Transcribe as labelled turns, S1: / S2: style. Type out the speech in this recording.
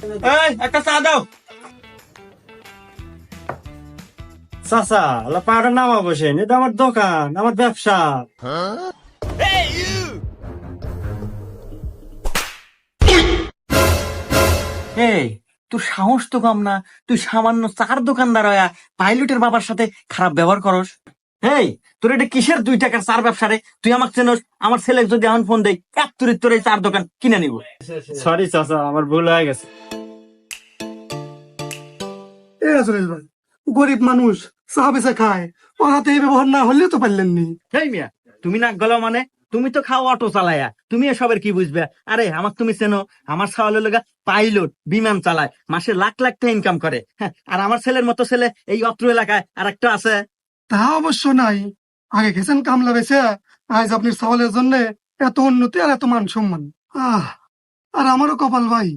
S1: এই একটা চা দাও।
S2: চাচা আল্লাহ পাহাড়ের নামা বসেন, এটা আমার দোকান, আমার ব্যবসা।
S1: এই তোর সাহস তো কম না, তুই সামান্য চার দোকানদার হইয়া পাইলটের বাবার সাথে খারাপ ব্যবহার করস। এই তোর এটা কিসের 2 টাকার চার ব্যবসা রে? তুই আমাকে চেনস? আমার ছেলে যদি এখন ফোন দেয় এক তুরির তোর এই চার দোকান কিনে নিব।
S2: সরি চাচা, আমার ভুল হয়ে গেছে।
S3: এ সুরেশ ভাই, গরিব মানুষ চা বেচে খায়, ওর হাতে এই ব্যবহার না হলে তো পারলেন নি।
S1: হেই মিয়া, তুমি নাক গলাও মানে? তুমি তো খাও অটো চালায়া, তুমি এসবের কি বুঝবে? আরে আমাকে তুমি চেনো? আমার ছাওয়ালের লগা পাইলট বিমান চালায়, মাসে লাখ লাখ টাকা ইনকাম করে। হ্যাঁ, আর আমার ছেলের মতো ছেলে এই অত্র এলাকায় আর একটা আছে।
S3: তা অবশ্য নাই, আগে গেছেন কামলা বেচে, আজ আপনার সওয়ালের জন্য এত উন্নতি আর এত মান সম্মান। আর আমারও কপাল ভাই,